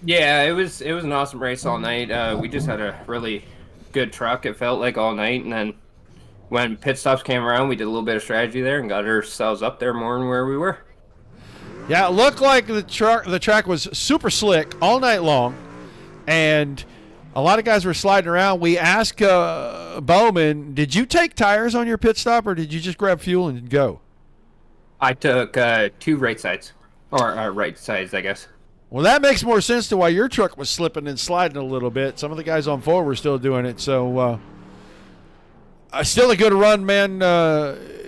Yeah, it was an awesome race all night. We just had a really good truck, it felt like, all night, and then when pit stops came around, we did a little bit of strategy there and got ourselves up there more than where we were. Yeah, it looked like the track was super slick all night long, and a lot of guys were sliding around. We asked Bowman, did you take tires on your pit stop, or did you just grab fuel and go? I took 2 right sides, or right sides, I guess. Well, that makes more sense to why your truck was slipping and sliding a little bit. Some of the guys on forward were still doing it, so still a good run, man.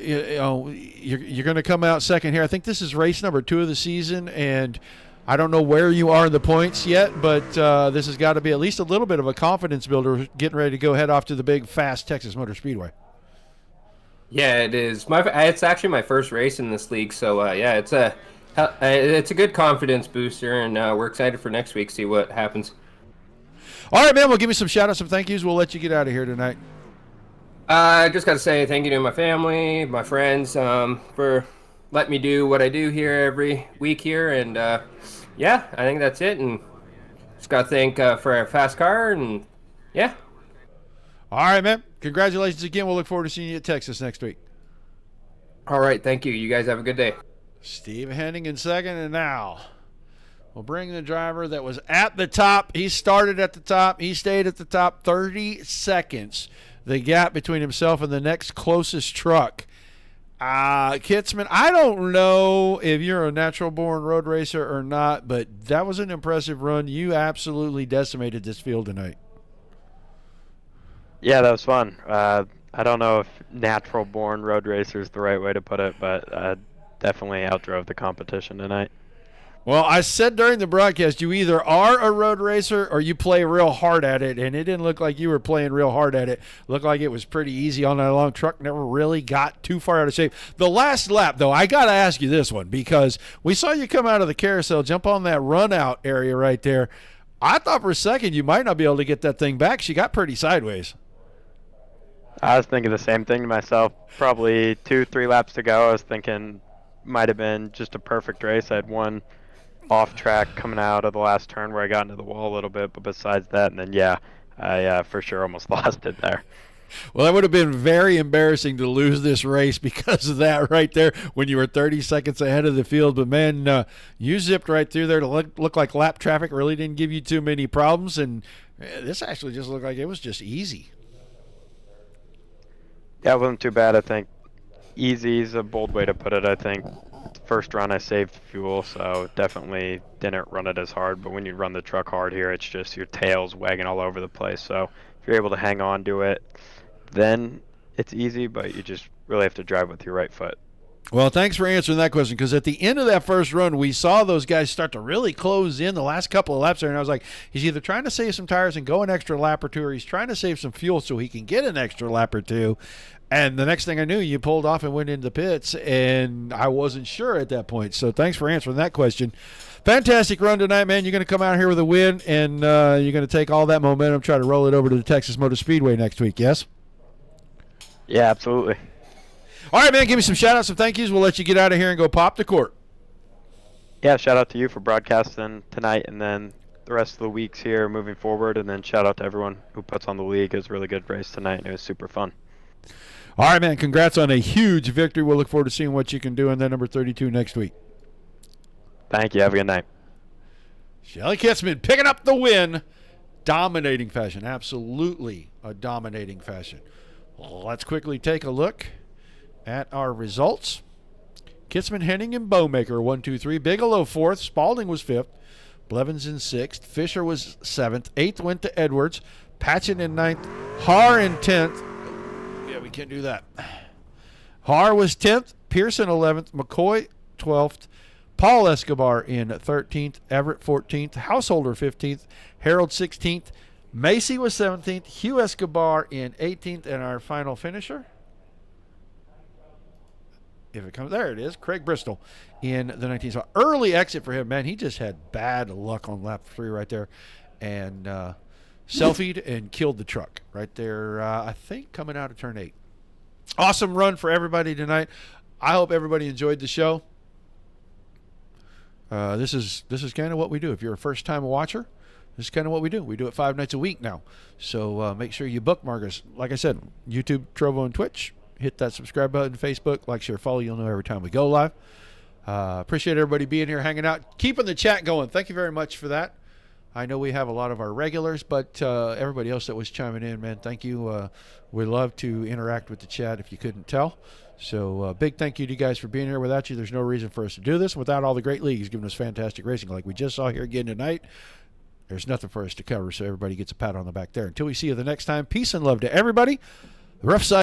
You're going to come out second here. I think this is race number 2 of the season, and I don't know where you are in the points yet, but this has got to be at least a little bit of a confidence builder getting ready to go head off to the big, fast Texas Motor Speedway. Yeah, it is. It's actually my first race in this league, so yeah, it's a good confidence booster, and we're excited for next week, see what happens. All right, man, well, give me some shout-outs, some thank yous. We'll let you get out of here tonight. I just got to say thank you to my family, my friends, for letting me do what I do here every week here. And, yeah, I think that's it. And just got to thank for a fast car. And, yeah. All right, man. Congratulations again. We'll look forward to seeing you at Texas next week. All right. Thank you. You guys have a good day. Steve Henning in second. And now we'll bring the driver that was at the top. He started at the top. He stayed at the top 30 seconds. The gap between himself and the next closest truck. Kitzman, I don't know if you're a natural-born road racer or not, but that was an impressive run. You absolutely decimated this field tonight. Yeah, that was fun. I don't know if natural-born road racer is the right way to put it, but definitely outdrove the competition tonight. Well, I said during the broadcast, you either are a road racer or you play real hard at it, and it didn't look like you were playing real hard at it. It looked like it was pretty easy all night long. Truck never really got too far out of shape. The last lap, though, I got to ask you this one, because we saw you come out of the carousel, jump on that run-out area right there. I thought for a second you might not be able to get that thing back. She got pretty sideways. I was thinking the same thing to myself. Probably 2-3 laps to go. I was thinking might have been just a perfect race. I had one off track coming out of the last turn where I got into the wall a little bit, but besides that, and then yeah, I for sure almost lost it there. Well, that would have been very embarrassing to lose this race because of that right there when you were 30 seconds ahead of the field. But, man, you zipped right through there to look like lap traffic. Really didn't give you too many problems. And this actually just looked like it was just easy. Yeah, it wasn't too bad, I think. Easy is a bold way to put it, I think. First run I saved fuel, so definitely didn't run it as hard. But when you run the truck hard here, it's just your tail's wagging all over the place. So if you're able to hang on to it, then it's easy, but you just really have to drive with your right foot. Well, thanks for answering that question, because at the end of that first run, we saw those guys start to really close in the last couple of laps there, and I was like, he's either trying to save some tires and go an extra lap or two, or he's trying to save some fuel so he can get an extra lap or two. And the next thing I knew, you pulled off and went into the pits, and I wasn't sure at that point. So thanks for answering that question. Fantastic run tonight, man. You're going to come out here with a win, and you're going to take all that momentum, try to roll it over to the Texas Motor Speedway next week, yes? Yeah, absolutely. All right, man, give me some shout-outs and thank yous. We'll let you get out of here and go pop the court. Yeah, shout out to you for broadcasting tonight, and then the rest of the weeks here moving forward, and then shout out to everyone who puts on the league. It was a really good race tonight, and it was super fun. All right, man, congrats on a huge victory. We'll look forward to seeing what you can do in that number 32 next week. Thank you. Have a good night. Shelly Kitzman picking up the win. Dominating fashion. Absolutely a dominating fashion. Let's quickly take a look at our results. Kitzman, Henning, and Bowmaker 1, 2, 3. Bigelow 4th. Spalding was 5th. Blevins in 6th. Fisher was 7th. 8th went to Edwards. Patchen in 9th. Haar in 10th. Yeah, we can't do that. Haar was 10th. Pearson 11th. McCoy 12th. Paul Escobar in 13th. Everett 14th. Householder 15th. Harold 16th. Macy was 17th. Hugh Escobar in 18th. And our final finisher, if it comes, there it is, Craig Bristol in the 19th. So early exit for him, man. He just had bad luck on lap 3 right there. And selfied and killed the truck right there, I think, coming out of turn 8. Awesome run for everybody tonight. I hope everybody enjoyed the show. This is kind of what we do. If you're a first-time watcher, this is kind of what we do. We do it 5 nights a week now. So make sure you bookmark us. Like I said, YouTube, Trovo, and Twitch. Hit that subscribe button. Facebook, like, share, follow. You'll know every time we go live. Appreciate everybody being here, hanging out, keeping the chat going. Thank you very much for that. I know we have a lot of our regulars, but everybody else that was chiming in, man, thank you. We love to interact with the chat if you couldn't tell. So big thank you to you guys for being here. Without you, there's no reason for us to do this. Without all the great leagues giving us fantastic racing like we just saw here again tonight, there's nothing for us to cover, so everybody gets a pat on the back there. Until we see you the next time, peace and love to everybody. The rough side.